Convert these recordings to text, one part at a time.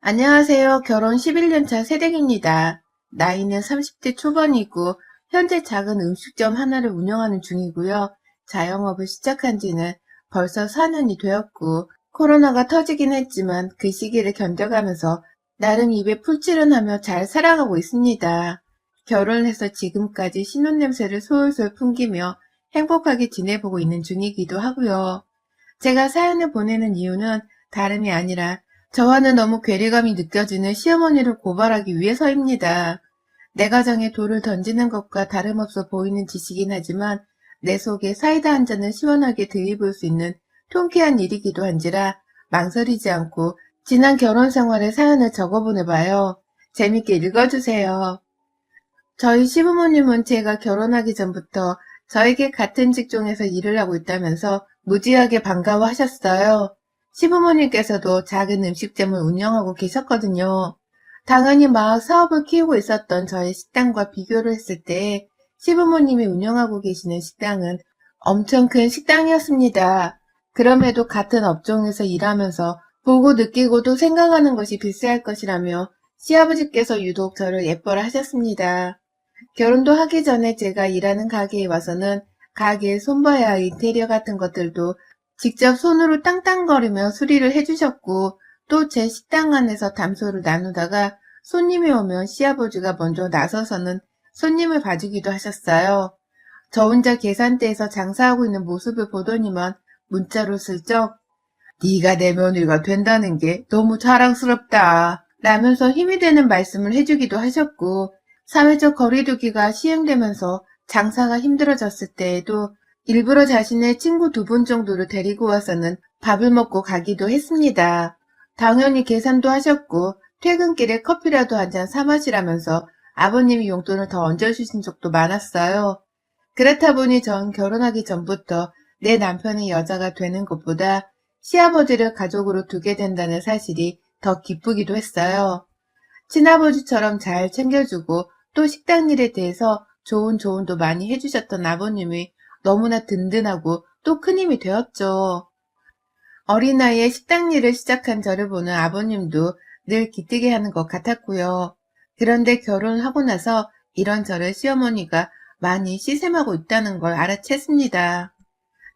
안녕하세요. 결혼 11년차 새댁입니다. 나이는 30대 초반이고 현재 작은 음식점 하나를 운영하는 중이고요. 자영업을 시작한 지는 벌써 4년이 되었고 코로나가 터지긴 했지만 그 시기를 견뎌가면서 나름 입에 풀칠은 하며 잘 살아가고 있습니다. 결혼해서 지금까지 신혼냄새를 솔솔 풍기며 행복하게 지내보고 있는 중이기도 하고요. 제가 사연을 보내는 이유는 다름이 아니라 저와는 너무 괴리감이 느껴지는 시어머니를 고발하기 위해서입니다. 내 가정에 돌을 던지는 것과 다름없어 보이는 짓이긴 하지만 내 속에 사이다 한 잔을 시원하게 들이부을 수 있는 통쾌한 일이기도 한지라 망설이지 않고 지난 결혼 생활의 사연을 적어보내봐요. 재밌게 읽어주세요. 저희 시부모님은 제가 결혼하기 전부터 저에게 같은 직종에서 일을 하고 있다면서 무지하게 반가워하셨어요. 시부모님께서도 작은 음식점을 운영하고 계셨거든요. 당연히 막 사업을 키우고 있었던 저의 식당과 비교를 했을 때 시부모님이 운영하고 계시는 식당은 엄청 큰 식당이었습니다. 그럼에도 같은 업종에서 일하면서 보고 느끼고도 생각하는 것이 비슷할 것이라며 시아버지께서 유독 저를 예뻐라 하셨습니다. 결혼도 하기 전에 제가 일하는 가게에 와서는 가게에 손봐야 할 인테리어 같은 것들도 직접 손으로 땅땅거리며 수리를 해주셨고 또 제 식당 안에서 담소를 나누다가 손님이 오면 시아버지가 먼저 나서서는 손님을 봐주기도 하셨어요. 저 혼자 계산대에서 장사하고 있는 모습을 보더니만 문자로 슬쩍 네가 내 며느리가 된다는 게 너무 자랑스럽다 라면서 힘이 되는 말씀을 해주기도 하셨고 사회적 거리두기가 시행되면서 장사가 힘들어졌을 때에도 일부러 자신의 친구 2분 정도를 데리고 와서는 밥을 먹고 가기도 했습니다. 당연히 계산도 하셨고 퇴근길에 커피라도 한 잔 사 마시라면서 아버님이 용돈을 더 얹어주신 적도 많았어요. 그렇다 보니 전 결혼하기 전부터 내 남편이 여자가 되는 것보다 시아버지를 가족으로 두게 된다는 사실이 더 기쁘기도 했어요. 친아버지처럼 잘 챙겨주고 또 식당 일에 대해서 좋은 조언도 많이 해주셨던 아버님이 너무나 든든하고 또 큰 힘이 되었죠. 어린 나이에 식당 일을 시작한 저를 보는 아버님도 늘 기특해 하는 것 같았고요. 그런데 결혼을 하고 나서 이런 저를 시어머니가 많이 시샘하고 있다는 걸 알아챘습니다.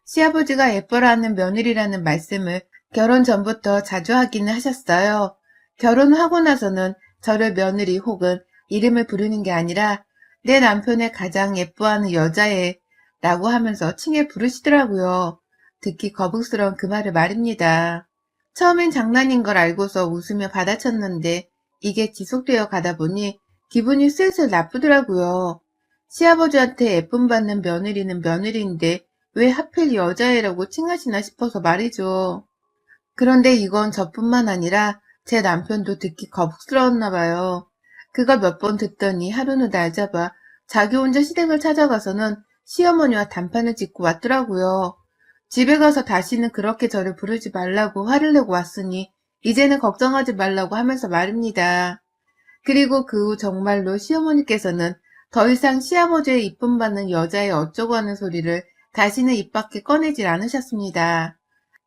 시아버지가 예뻐라 하는 며느리라는 말씀을 결혼 전부터 자주 하기는 하셨어요. 결혼하고 나서는 저를 며느리 혹은 이름을 부르는 게 아니라 내 남편의 가장 예뻐하는 여자애 라고 하면서 칭해 부르시더라고요. 듣기 거북스러운 그 말을 말입니다. 처음엔 장난인 걸 알고서 웃으며 받아쳤는데 이게 지속되어 가다 보니 기분이 슬슬 나쁘더라고요. 시아버지한테 예쁨 받는 며느리는 며느리인데 왜 하필 여자애라고 칭하시나 싶어서 말이죠. 그런데 이건 저뿐만 아니라 제 남편도 듣기 거북스러웠나 봐요. 그걸 몇 번 듣더니 하루는 날 잡아 자기 혼자 시댁을 찾아가서는 시어머니와 단판을 짓고 왔더라고요. 집에 가서 다시는 그렇게 저를 부르지 말라고 화를 내고 왔으니 이제는 걱정하지 말라고 하면서 말입니다. 그리고 그 후 정말로 시어머니께서는 더 이상 시아버지의 이쁨 받는 여자애 어쩌고 하는 소리를 다시는 입 밖에 꺼내질 않으셨습니다.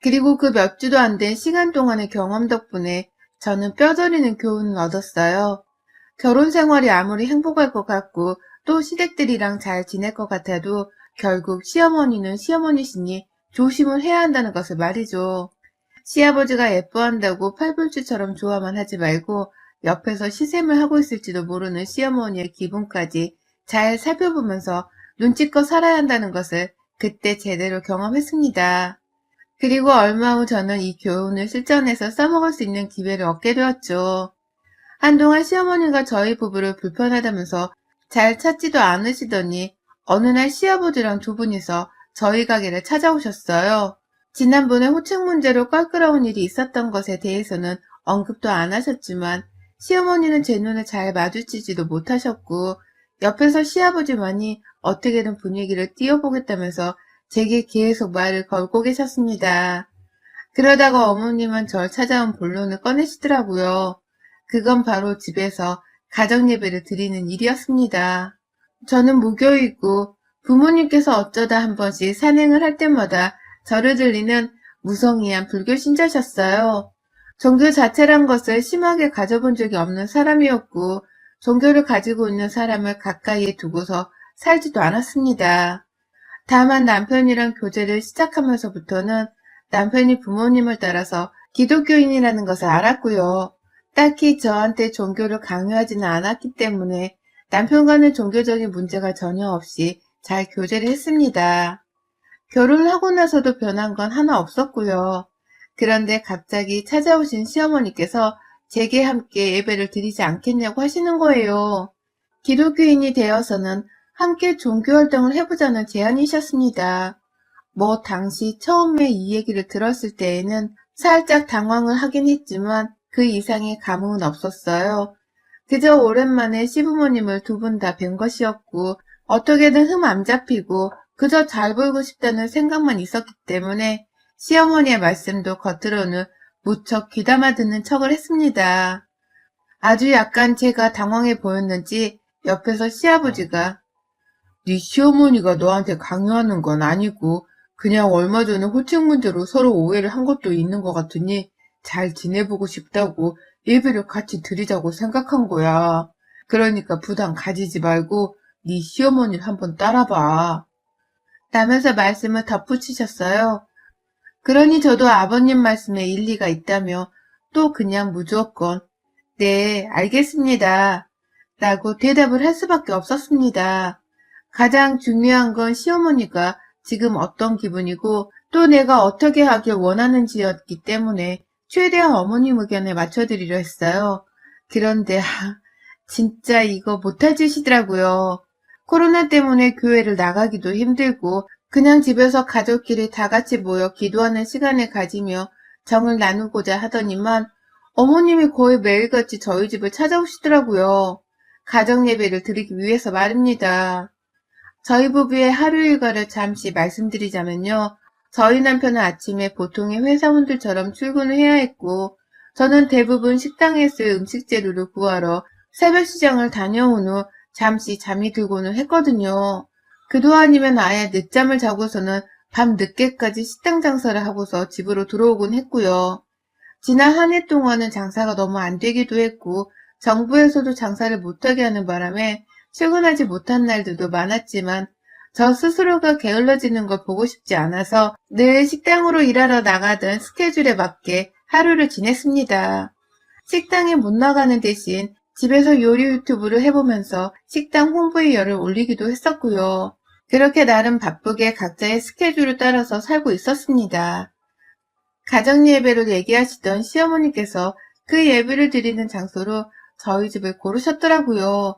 그리고 그 몇 주도 안 된 시간 동안의 경험 덕분에 저는 뼈저리는 교훈을 얻었어요. 결혼 생활이 아무리 행복할 것 같고 또 시댁들이랑 잘 지낼 것 같아도 결국 시어머니는 시어머니시니 조심을 해야 한다는 것을 말이죠. 시아버지가 예뻐한다고 팔불주처럼 좋아만 하지 말고 옆에서 시샘을 하고 있을지도 모르는 시어머니의 기분까지 잘 살펴보면서 눈치껏 살아야 한다는 것을 그때 제대로 경험했습니다. 그리고 얼마 후 저는 이 교훈을 실전에서 써먹을 수 있는 기회를 얻게 되었죠. 한동안 시어머니가 저희 부부를 불편하다면서 잘 찾지도 않으시더니 어느 날 시아버지랑 2분이서 저희 가게를 찾아오셨어요. 지난번에 호칭 문제로 껄끄러운 일이 있었던 것에 대해서는 언급도 안 하셨지만 시어머니는 제 눈에 잘 마주치지도 못하셨고 옆에서 시아버지만이 어떻게든 분위기를 띄워보겠다면서 제게 계속 말을 걸고 계셨습니다. 그러다가 어머님은 절 찾아온 본론을 꺼내시더라고요. 그건 바로 집에서 가정예배를 드리는 일이었습니다. 저는 무교이고 부모님께서 어쩌다 한 번씩 산행을 할 때마다 저를 들리는 무성의한 불교 신자셨어요. 종교 자체란 것을 심하게 가져본 적이 없는 사람이었고, 종교를 가지고 있는 사람을 가까이에 두고서 살지도 않았습니다. 다만 남편이랑 교제를 시작하면서부터는 남편이 부모님을 따라서 기독교인이라는 것을 알았고요. 딱히 저한테 종교를 강요하지는 않았기 때문에 남편과는 종교적인 문제가 전혀 없이 잘 교제를 했습니다. 결혼을 하고 나서도 변한 건 하나 없었고요. 그런데 갑자기 찾아오신 시어머니께서 제게 함께 예배를 드리지 않겠냐고 하시는 거예요. 기독교인이 되어서는 함께 종교활동을 해보자는 제안이셨습니다. 당시 처음에 이 얘기를 들었을 때에는 살짝 당황을 하긴 했지만 그 이상의 감흥은 없었어요. 그저 오랜만에 시부모님을 두 분 다 뵌 것이었고 어떻게든 흠 안 잡히고 그저 잘 보이고 싶다는 생각만 있었기 때문에 시어머니의 말씀도 겉으로는 무척 귀담아 듣는 척을 했습니다. 아주 약간 제가 당황해 보였는지 옆에서 시아버지가 네 시어머니가 너한테 강요하는 건 아니고 그냥 얼마 전에 호칭 문제로 서로 오해를 한 것도 있는 것 같으니 잘 지내보고 싶다고 예배를 같이 드리자고 생각한 거야. 그러니까 부담 가지지 말고 네 시어머니를 한번 따라봐. 라면서 말씀을 덧붙이셨어요. 그러니 저도 아버님 말씀에 일리가 있다며 또 그냥 무조건 네, 알겠습니다. 라고 대답을 할 수밖에 없었습니다. 가장 중요한 건 시어머니가 지금 어떤 기분이고 또 내가 어떻게 하길 원하는지였기 때문에 최대한 어머님 의견에 맞춰드리려 했어요. 그런데 진짜 이거 못할 짓이더라고요. 코로나 때문에 교회를 나가기도 힘들고 그냥 집에서 가족끼리 다 같이 모여 기도하는 시간을 가지며 정을 나누고자 하더니만 어머님이 거의 매일같이 저희 집을 찾아오시더라고요. 가정예배를 드리기 위해서 말입니다. 저희 부부의 하루 일과를 잠시 말씀드리자면요. 저희 남편은 아침에 보통의 회사원들처럼 출근을 해야 했고 저는 대부분 식당에 쓸 음식 재료를 구하러 새벽 시장을 다녀온 후 잠시 잠이 들고는 했거든요. 그도 아니면 아예 늦잠을 자고서는 밤 늦게까지 식당 장사를 하고서 집으로 들어오곤 했고요. 지난 한 해 동안은 장사가 너무 안 되기도 했고 정부에서도 장사를 못하게 하는 바람에 출근하지 못한 날들도 많았지만 저 스스로가 게을러지는 걸 보고 싶지 않아서 늘 식당으로 일하러 나가던 스케줄에 맞게 하루를 지냈습니다. 식당에 못 나가는 대신 집에서 요리 유튜브를 해보면서 식당 홍보에 열을 올리기도 했었고요. 그렇게 나름 바쁘게 각자의 스케줄을 따라서 살고 있었습니다. 가정예배를 얘기하시던 시어머니께서 그 예배를 드리는 장소로 저희 집을 고르셨더라고요.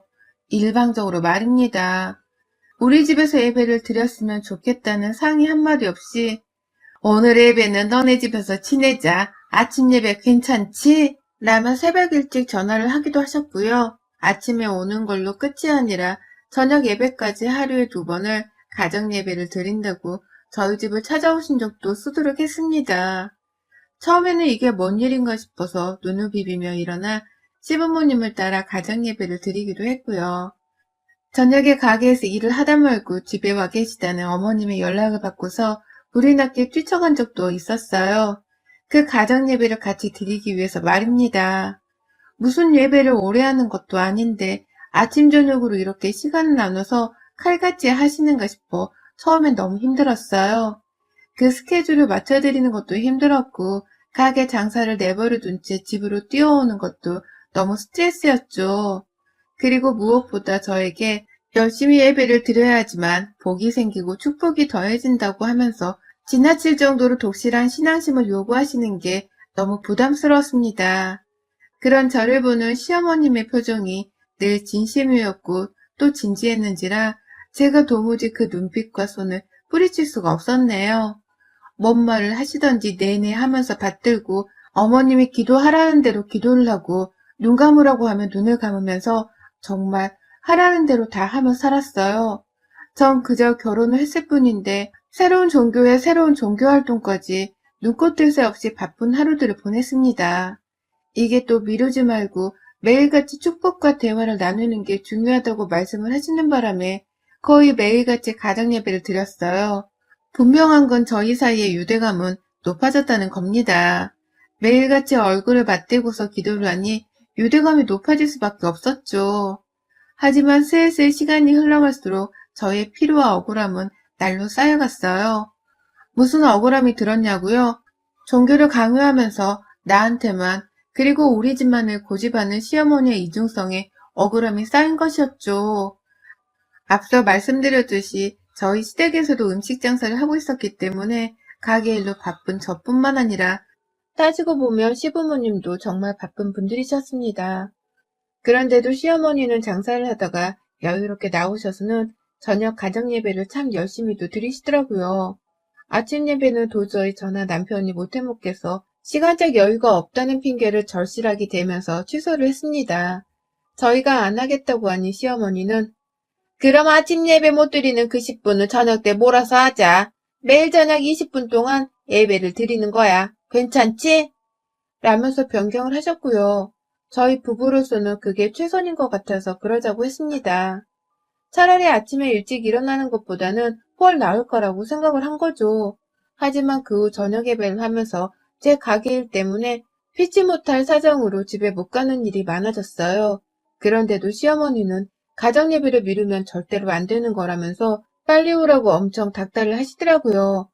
일방적으로 말입니다. 우리 집에서 예배를 드렸으면 좋겠다는 상의 한마디 없이 오늘 예배는 너네 집에서 지내자. 아침 예배 괜찮지? 라며 새벽 일찍 전화를 하기도 하셨고요. 아침에 오는 걸로 끝이 아니라 저녁 예배까지 하루에 2번을 가정 예배를 드린다고 저희 집을 찾아오신 적도 수두룩했습니다. 처음에는 이게 뭔 일인가 싶어서 눈을 비비며 일어나 시부모님을 따라 가정 예배를 드리기도 했고요. 저녁에 가게에서 일을 하다 말고 집에 와 계시다는 어머님의 연락을 받고서 불이 났게 뛰쳐간 적도 있었어요. 그 가정 예배를 같이 드리기 위해서 말입니다. 무슨 예배를 오래 하는 것도 아닌데 아침 저녁으로 이렇게 시간을 나눠서 칼같이 하시는가 싶어 처음엔 너무 힘들었어요. 그 스케줄을 맞춰드리는 것도 힘들었고 가게 장사를 내버려 둔 채 집으로 뛰어오는 것도 너무 스트레스였죠. 그리고 무엇보다 저에게 열심히 예배를 드려야지만 복이 생기고 축복이 더해진다고 하면서 지나칠 정도로 독실한 신앙심을 요구하시는 게 너무 부담스러웠습니다. 그런 저를 보는 시어머님의 표정이 늘 진심이었고 또 진지했는지라 제가 도무지 그 눈빛과 손을 뿌리칠 수가 없었네요. 뭔 말을 하시던지 내내 하면서 받들고 어머님이 기도하라는 대로 기도를 하고 눈 감으라고 하면 눈을 감으면서 정말 하라는 대로 다 하며 살았어요. 전 그저 결혼을 했을 뿐인데 새로운 종교에 새로운 종교활동까지 눈꽃뜰 새 없이 바쁜 하루들을 보냈습니다. 이게 또 미루지 말고 매일같이 축복과 대화를 나누는 게 중요하다고 말씀을 하시는 바람에 거의 매일같이 가정예배를 드렸어요. 분명한 건 저희 사이의 유대감은 높아졌다는 겁니다. 매일같이 얼굴을 맞대고서 기도를 하니 유대감이 높아질 수밖에 없었죠. 하지만 슬슬 시간이 흘러갈수록 저의 피로와 억울함은 날로 쌓여갔어요. 무슨 억울함이 들었냐고요? 종교를 강요하면서 나한테만 그리고 우리 집만을 고집하는 시어머니의 이중성에 억울함이 쌓인 것이었죠. 앞서 말씀드렸듯이 저희 시댁에서도 음식 장사를 하고 있었기 때문에 가게 일로 바쁜 저뿐만 아니라 따지고 보면 시부모님도 정말 바쁜 분들이셨습니다. 그런데도 시어머니는 장사를 하다가 여유롭게 나오셔서는 저녁 가정예배를 참 열심히도 드리시더라고요. 아침 예배는 도저히 저나 남편이 못해 먹겠어 시간적 여유가 없다는 핑계를 절실하게 대면서 취소를 했습니다. 저희가 안 하겠다고 하니 시어머니는 그럼 아침 예배 못 드리는 그 10분은 저녁 때 몰아서 하자. 매일 저녁 20분 동안 예배를 드리는 거야. 괜찮지? 라면서 변경을 하셨고요. 저희 부부로서는 그게 최선인 것 같아서 그러자고 했습니다. 차라리 아침에 일찍 일어나는 것보다는 훨 나을 거라고 생각을 한 거죠. 하지만 그 후 저녁 예배를 하면서 제 가게 일 때문에 피치 못할 사정으로 집에 못 가는 일이 많아졌어요. 그런데도 시어머니는 가정 예배를 미루면 절대로 안 되는 거라면서 빨리 오라고 엄청 닥달을 하시더라고요.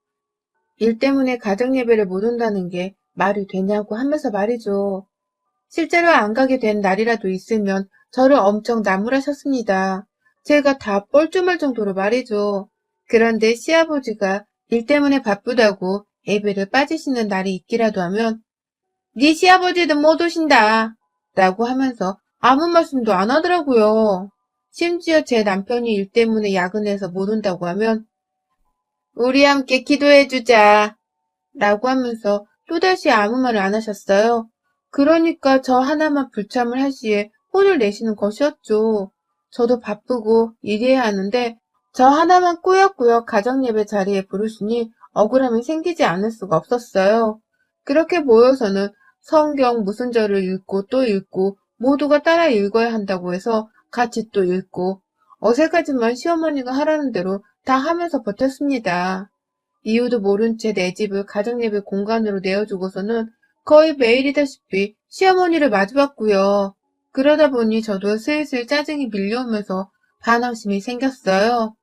일 때문에 가정 예배를 못 온다는 게 말이 되냐고 하면서 말이죠. 실제로 안 가게 된 날이라도 있으면 저를 엄청 나무라셨습니다. 제가 다 뻘쭘할 정도로 말이죠. 그런데 시아버지가 일 때문에 바쁘다고 예배를 빠지시는 날이 있기라도 하면 네 시아버지도 못 오신다 라고 하면서 아무 말씀도 안 하더라고요. 심지어 제 남편이 일 때문에 야근해서 못 온다고 하면 우리 함께 기도해주자 라고 하면서 또다시 아무 말을 안 하셨어요. 그러니까 저 하나만 불참을 할 시에 혼을 내시는 것이었죠. 저도 바쁘고 일해야 하는데 저 하나만 꾸역꾸역 가정예배 자리에 부르시니 억울함이 생기지 않을 수가 없었어요. 그렇게 모여서는 성경 무슨 절을 읽고 또 읽고 모두가 따라 읽어야 한다고 해서 같이 또 읽고 어색하지만 시어머니가 하라는 대로 다 하면서 버텼습니다. 이유도 모른 채 내 집을 가정예배 공간으로 내어주고서는 거의 매일이다시피 시어머니를 마주봤고요. 그러다 보니 저도 슬슬 짜증이 밀려오면서 반항심이 생겼어요.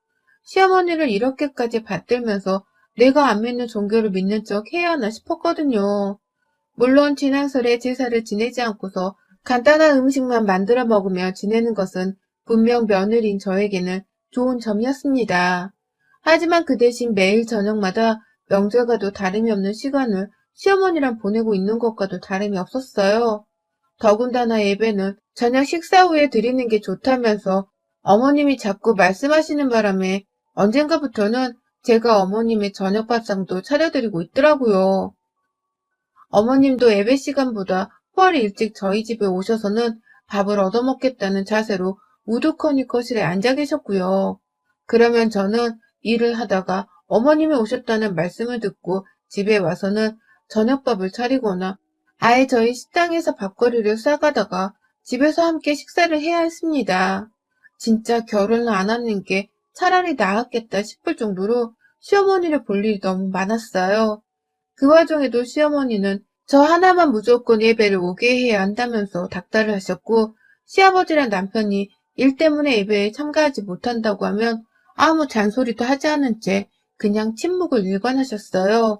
시어머니를 이렇게까지 받들면서 내가 안 믿는 종교를 믿는 척 해야 하나 싶었거든요. 물론 지난설에 제사를 지내지 않고서 간단한 음식만 만들어 먹으며 지내는 것은 분명 며느리인 저에게는 좋은 점이었습니다. 하지만 그 대신 매일 저녁마다 명절과도 다름이 없는 시간을 시어머니랑 보내고 있는 것과도 다름이 없었어요. 더군다나 예배는 저녁 식사 후에 드리는 게 좋다면서 어머님이 자꾸 말씀하시는 바람에 언젠가부터는 제가 어머님의 저녁 밥상도 차려드리고 있더라고요. 어머님도 예배 시간보다 훨 일찍 저희 집에 오셔서는 밥을 얻어먹겠다는 자세로 우두커니 거실에 앉아 계셨고요. 그러면 저는 일을 하다가 어머님이 오셨다는 말씀을 듣고 집에 와서는 저녁밥을 차리거나 아예 저희 식당에서 밥거리를 싸가다가 집에서 함께 식사를 해야 했습니다. 진짜 결혼을 안 하는 게 차라리 나았겠다 싶을 정도로 시어머니를 볼 일이 너무 많았어요. 그 와중에도 시어머니는 저 하나만 무조건 예배를 오게 해야 한다면서 닥달을 하셨고 시아버지랑 남편이 일 때문에 예배에 참가하지 못한다고 하면 아무 잔소리도 하지 않은 채 그냥 침묵을 일관하셨어요.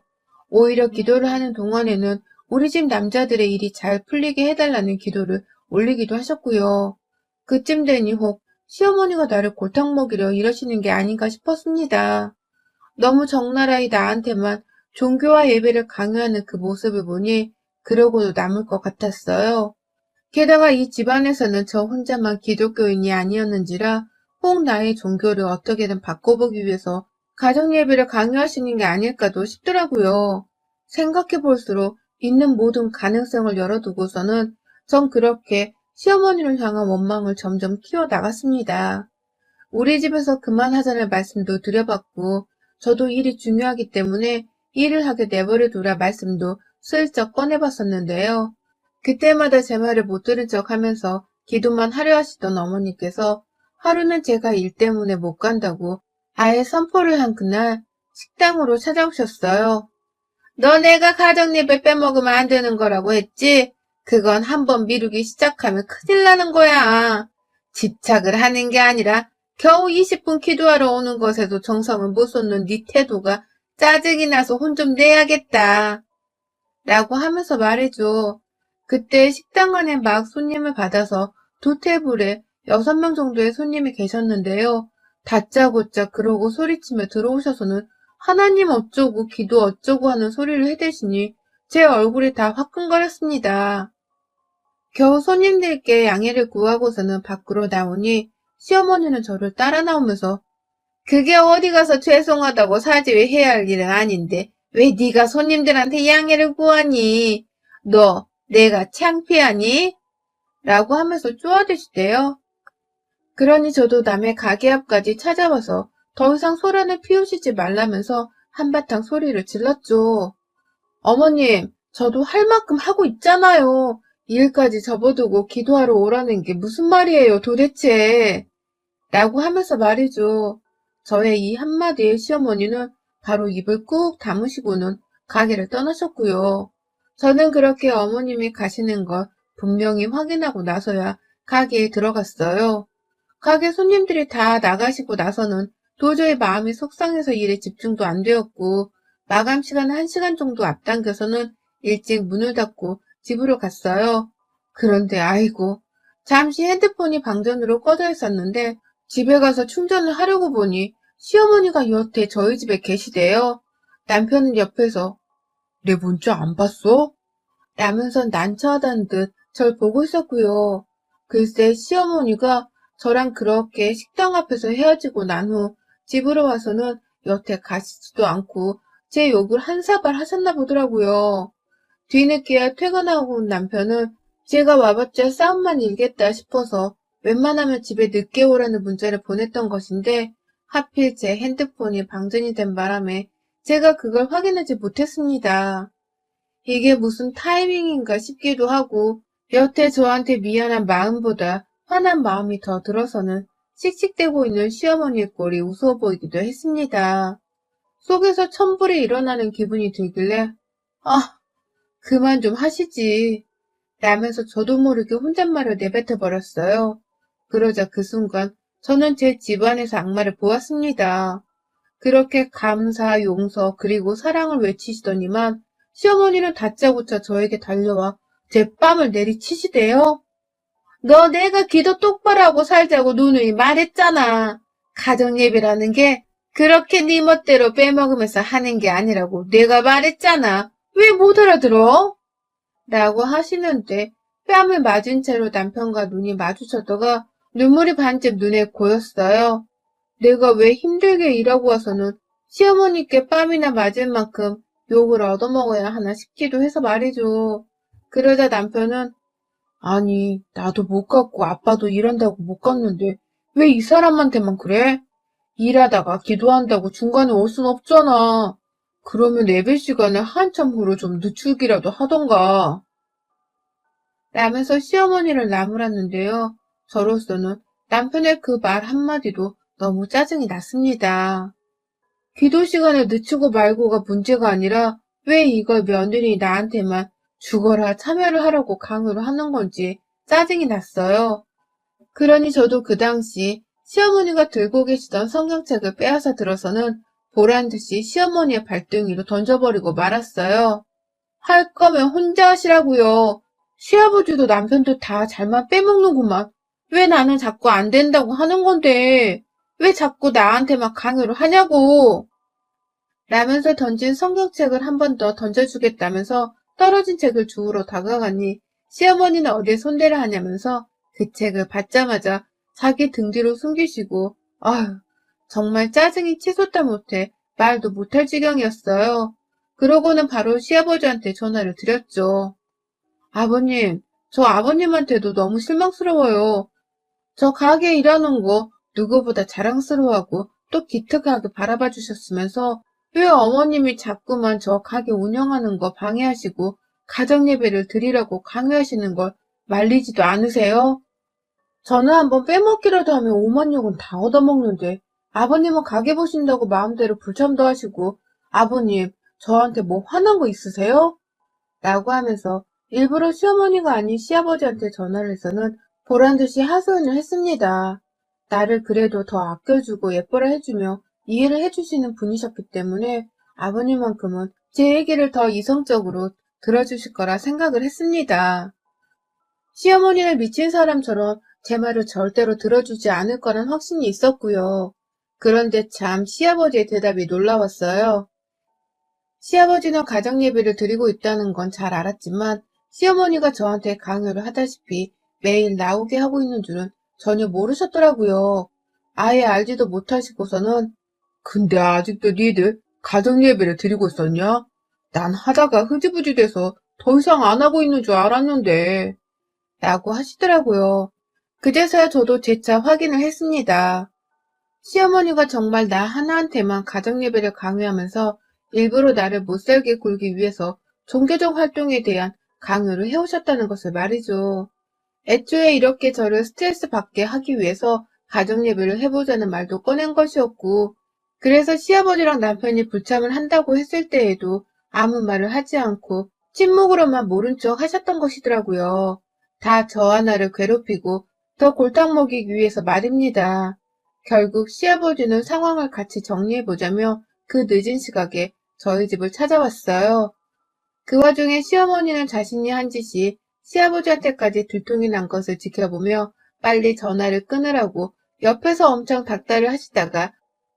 오히려 기도를 하는 동안에는 우리 집 남자들의 일이 잘 풀리게 해달라는 기도를 올리기도 하셨고요. 그쯤 되니 혹 시어머니가 나를 골탕 먹이려 이러시는 게 아닌가 싶었습니다. 너무 적나라히 나한테만 종교와 예배를 강요하는 그 모습을 보니 그러고도 남을 것 같았어요. 게다가 이 집안에서는 저 혼자만 기독교인이 아니었는지라 혹 나의 종교를 어떻게든 바꿔보기 위해서 가정예배를 강요하시는 게 아닐까도 싶더라고요. 생각해볼수록 있는 모든 가능성을 열어두고서는 전 그렇게 시어머니를 향한 원망을 점점 키워나갔습니다. 우리 집에서 그만하자는 말씀도 드려봤고 저도 일이 중요하기 때문에 일을 하게 내버려두라 말씀도 슬쩍 꺼내봤었는데요. 그때마다 제 말을 못 들은 척 하면서 기도만 하려 하시던 어머니께서 하루는 제가 일 때문에 못 간다고 아예 선포를 한 그날 식당으로 찾아오셨어요. 너 내가 가정예배 빼먹으면 안 되는 거라고 했지? 그건 한번 미루기 시작하면 큰일 나는 거야. 집착을 하는 게 아니라 겨우 20분 기도하러 오는 것에도 정성을 못 쏟는 네 태도가 짜증이 나서 혼 좀 내야겠다. 라고 하면서 말해줘. 그때 식당 안에 막 손님을 받아서 두 테이블에 6명 정도의 손님이 계셨는데요. 다짜고짜 그러고 소리치며 들어오셔서는 하나님 어쩌고 기도 어쩌고 하는 소리를 해대시니 제 얼굴이 다 화끈거렸습니다. 겨우 손님들께 양해를 구하고서는 밖으로 나오니 시어머니는 저를 따라 나오면서 그게 어디 가서 죄송하다고 사죄해야 할 일은 아닌데 왜 네가 손님들한테 양해를 구하니? 너 내가 창피하니? 라고 하면서 쪼아대시대요. 그러니 저도 남의 가게 앞까지 찾아와서 더 이상 소란을 피우시지 말라면서 한바탕 소리를 질렀죠. 어머님, 저도 할 만큼 하고 있잖아요. 일까지 접어두고 기도하러 오라는 게 무슨 말이에요, 도대체. 라고 하면서 말이죠. 저의 이 한마디에 시어머니는 바로 입을 꾹 다무시고는 가게를 떠나셨고요. 저는 그렇게 어머님이 가시는 걸 분명히 확인하고 나서야 가게에 들어갔어요. 가게 손님들이 다 나가시고 나서는 도저히 마음이 속상해서 일에 집중도 안 되었고 마감 시간 1시간 정도 앞당겨서는 일찍 문을 닫고 집으로 갔어요. 그런데 아이고, 잠시 핸드폰이 방전으로 꺼져 있었는데 집에 가서 충전을 하려고 보니 시어머니가 여태 저희 집에 계시대요. 남편은 옆에서 내 문자 안 봤어? 라면서 난처하다는 듯 절 보고 있었고요. 글쎄 시어머니가 저랑 그렇게 식당 앞에서 헤어지고 난 후 집으로 와서는 여태 가시지도 않고 제 욕을 한 사발 하셨나 보더라고요. 뒤늦게야 퇴근하고 온 남편은 제가 와봤자 싸움만 일겠다 싶어서 웬만하면 집에 늦게 오라는 문자를 보냈던 것인데 하필 제 핸드폰이 방전이 된 바람에 제가 그걸 확인하지 못했습니다. 이게 무슨 타이밍인가 싶기도 하고 여태 저한테 미안한 마음보다 화난 마음이 더 들어서는 씩씩대고 있는 시어머니의 꼴이 우스워 보이기도 했습니다. 속에서 천불이 일어나는 기분이 들길래 아, 그만 좀 하시지 라면서 저도 모르게 혼잣말을 내뱉어 버렸어요. 그러자 그 순간 저는 제 집안에서 악마를 보았습니다. 그렇게 감사, 용서, 그리고 사랑을 외치시더니만 시어머니는 다짜고짜 저에게 달려와 제 뺨을 내리치시대요. 너 내가 기도 똑바로 하고 살자고 누누이 말했잖아. 가정예배라는 게 그렇게 네 멋대로 빼먹으면서 하는 게 아니라고 내가 말했잖아. 왜 못 알아들어? 라고 하시는데 뺨을 맞은 채로 남편과 눈이 마주쳤다가 눈물이 반쯤 눈에 고였어요. 내가 왜 힘들게 일하고 와서는 시어머니께 뺨이나 맞을 만큼 욕을 얻어먹어야 하나 싶기도 해서 말이죠. 그러자 남편은 아니 나도 못 갔고 아빠도 일한다고 못 갔는데 왜 이 사람한테만 그래? 일하다가 기도한다고 중간에 올 순 없잖아. 그러면 예배 시간을 한참 후로 좀 늦추기라도 하던가. 라면서 시어머니를 나무랐는데요. 저로서는 남편의 그 말 한마디도 너무 짜증이 났습니다. 기도 시간을 늦추고 말고가 문제가 아니라 왜 이걸 며느리 나한테만 죽어라 참여를 하라고 강요를 하는 건지 짜증이 났어요. 그러니 저도 그 당시 시어머니가 들고 계시던 성경책을 빼앗아 들어서는 보란듯이 시어머니의 발등위로 던져버리고 말았어요. 할 거면 혼자 하시라고요. 시아버지도 남편도 다 잘만 빼먹는구만. 왜 나는 자꾸 안 된다고 하는 건데 왜 자꾸 나한테만 강요를 하냐고. 라면서 던진 성경책을 한 번 더 던져주겠다면서 떨어진 책을 주우러 다가가니 시어머니는 어디에 손대라 하냐면서 그 책을 받자마자 자기 등 뒤로 숨기시고 아휴 정말 짜증이 치솟다 못해 말도 못할 지경이었어요. 그러고는 바로 시아버지한테 전화를 드렸죠. 아버님, 저 아버님한테도 너무 실망스러워요. 저 가게 일하는 거 누구보다 자랑스러워하고 또 기특하게 바라봐 주셨으면서 왜 어머님이 자꾸만 저 가게 운영하는 거 방해하시고 가정예배를 드리라고 강요하시는 걸 말리지도 않으세요? 저는 한번 빼먹기라도 하면 오만 욕은 다 얻어먹는데 아버님은 가게 보신다고 마음대로 불참도 하시고 아버님, 저한테 뭐 화난 거 있으세요? 라고 하면서 일부러 시어머니가 아닌 시아버지한테 전화를 해서는 보란듯이 하소연을 했습니다. 나를 그래도 더 아껴주고 예뻐라 해주며 이해를 해주시는 분이셨기 때문에 아버님만큼은 제 얘기를 더 이성적으로 들어주실 거라 생각을 했습니다. 시어머니는 미친 사람처럼 제 말을 절대로 들어주지 않을 거란 확신이 있었고요. 그런데 참 시아버지의 대답이 놀라웠어요. 시아버지는 가정예배를 드리고 있다는 건 잘 알았지만 시어머니가 저한테 강요를 하다시피 매일 나오게 하고 있는 줄은 전혀 모르셨더라고요. 아예 알지도 못하시고서는 근데 아직도 니들 가정예배를 드리고 있었냐? 난 하다가 흐지부지 돼서 더 이상 안 하고 있는 줄 알았는데 라고 하시더라고요. 그제서야 저도 재차 확인을 했습니다. 시어머니가 정말 나 하나한테만 가정예배를 강요하면서 일부러 나를 못살게 굴기 위해서 종교적 활동에 대한 강요를 해오셨다는 것을 말이죠. 애초에 이렇게 저를 스트레스 받게 하기 위해서 가정예배를 해보자는 말도 꺼낸 것이었고, 그래서 시아버지랑 남편이 불참을 한다고 했을 때에도 아무 말을 하지 않고 침묵으로만 모른 척 하셨던 것이더라고요. 다 저 하나를 괴롭히고 더 골탕 먹이기 위해서 말입니다. 결국 시아버지는 상황을 같이 정리해보자며 그 늦은 시각에 저희 집을 찾아왔어요. 그 와중에 시어머니는 자신이 한 짓이 시아버지한테까지 들통이 난 것을 지켜보며 빨리 전화를 끊으라고 옆에서 엄청 닥달을 하시다가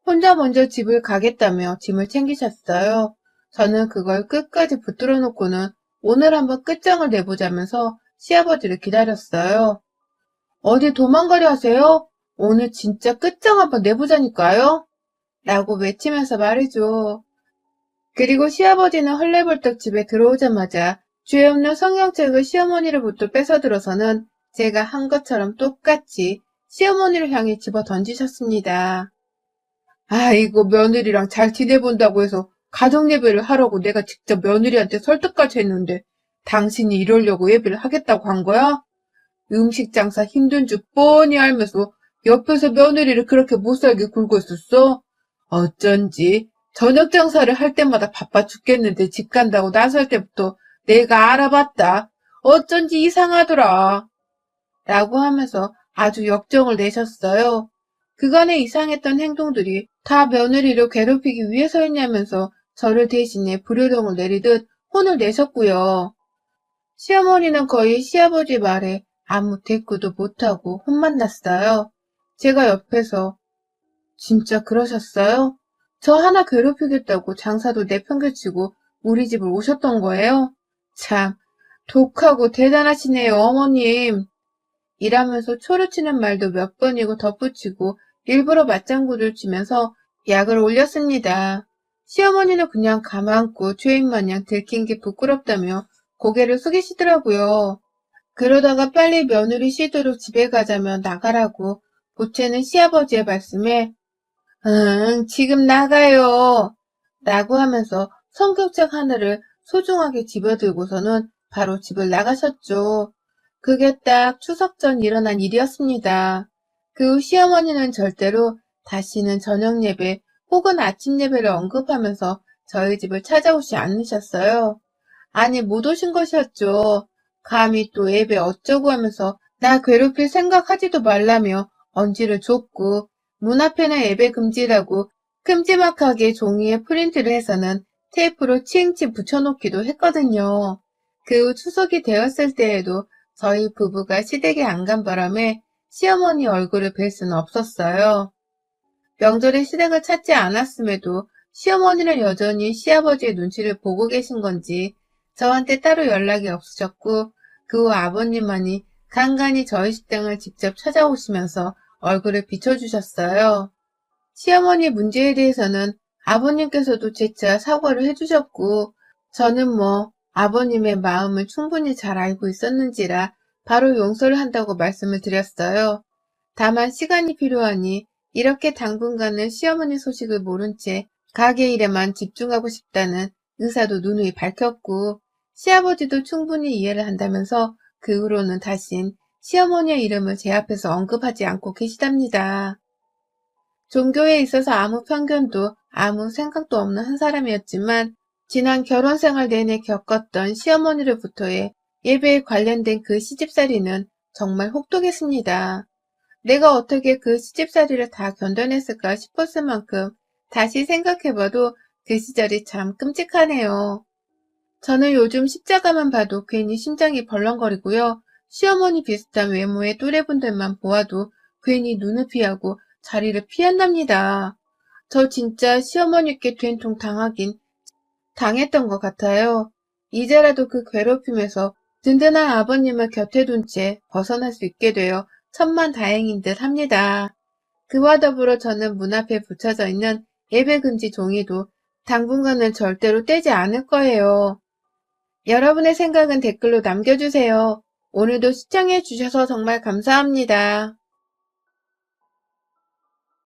혼자 먼저 집을 가겠다며 짐을 챙기셨어요. 저는 그걸 끝까지 붙들어 놓고는 오늘 한번 끝장을 내보자면서 시아버지를 기다렸어요. 어디 도망가려 하세요? 오늘 진짜 끝장 한번 내보자니까요? 라고 외치면서 말이죠. 그리고 시아버지는 헐레벌떡 집에 들어오자마자 죄 없는 성경책을 시어머니로부터 뺏어들어서는 제가 한 것처럼 똑같이 시어머니를 향해 집어 던지셨습니다. 아이고 며느리랑 잘 지내본다고 해서 가정예배를 하라고 내가 직접 며느리한테 설득까지 했는데 당신이 이러려고 예배를 하겠다고 한 거야? 음식 장사 힘든 줄 뻔히 알면서 옆에서 며느리를 그렇게 못살게 굴고 있었어? 어쩐지 저녁 장사를 할 때마다 바빠 죽겠는데 집 간다고 나설 때부터 내가 알아봤다. 어쩐지 이상하더라. 라고 하면서 아주 역정을 내셨어요. 그간의 이상했던 행동들이 다 며느리를 괴롭히기 위해서였냐면서 저를 대신해 불효령을 내리듯 혼을 내셨고요. 시어머니는 거의 시아버지 말에 아무 대꾸도 못하고 혼만 났어요. 제가 옆에서 진짜 그러셨어요? 저 하나 괴롭히겠다고 장사도 내팽개치고 우리 집을 오셨던 거예요? 참 독하고 대단하시네요, 어머님. 이라면서 초르치는 말도 몇 번이고 덧붙이고 일부러 맞장구를 치면서 약을 올렸습니다. 시어머니는 그냥 가만고 죄인 마냥 들킨 게 부끄럽다며 고개를 숙이시더라고요. 그러다가 빨리 며느리 쉬도록 집에 가자며 나가라고 보채는 시아버지의 말씀에 응, 지금 나가요. 라고 하면서 성경책 하나를 소중하게 집어들고서는 바로 집을 나가셨죠. 그게 딱 추석 전 일어난 일이었습니다. 그 후 시어머니는 절대로 다시는 저녁 예배 혹은 아침 예배를 언급하면서 저희 집을 찾아오지 않으셨어요. 아니, 못 오신 것이었죠. 감히 또 예배 어쩌고 하면서 나 괴롭힐 생각하지도 말라며 언지를 줬고 문 앞에는 예배 금지라고 큼지막하게 종이에 프린트를 해서는 테이프로 치ing치 붙여놓기도 했거든요. 그 후 추석이 되었을 때에도 저희 부부가 시댁에 안 간 바람에 시어머니 얼굴을 뵐 수는 없었어요. 명절에 시댁을 찾지 않았음에도 시어머니는 여전히 시아버지의 눈치를 보고 계신 건지 저한테 따로 연락이 없으셨고 그 후 아버님만이 간간히 저희 식당을 직접 찾아오시면서 얼굴을 비춰주셨어요. 시어머니 문제에 대해서는 아버님께서도 재차 사과를 해주셨고 저는 뭐 아버님의 마음을 충분히 잘 알고 있었는지라 바로 용서를 한다고 말씀을 드렸어요. 다만 시간이 필요하니 이렇게 당분간은 시어머니 소식을 모른 채 가게 일에만 집중하고 싶다는 의사도 누누이 밝혔고 시아버지도 충분히 이해를 한다면서 그 후로는 다신 시어머니의 이름을 제 앞에서 언급하지 않고 계시답니다. 종교에 있어서 아무 편견도 아무 생각도 없는 한 사람이었지만 지난 결혼 생활 내내 겪었던 시어머니로부터의 예배에 관련된 그 시집살이는 정말 혹독했습니다. 내가 어떻게 그 시집살이를 다 견뎌냈을까 싶었을 만큼 다시 생각해봐도 그 시절이 참 끔찍하네요. 저는 요즘 십자가만 봐도 괜히 심장이 벌렁거리고요. 시어머니 비슷한 외모의 또래분들만 보아도 괜히 눈을 피하고 자리를 피한답니다. 저 진짜 시어머니께 된통 당했던 것 같아요. 이제라도 그 괴롭힘에서 든든한 아버님을 곁에 둔 채 벗어날 수 있게 되어 천만다행인 듯 합니다. 그와 더불어 저는 문 앞에 붙여져 있는 예배금지 종이도 당분간은 절대로 떼지 않을 거예요. 여러분의 생각은 댓글로 남겨주세요. 오늘도 시청해 주셔서 정말 감사합니다.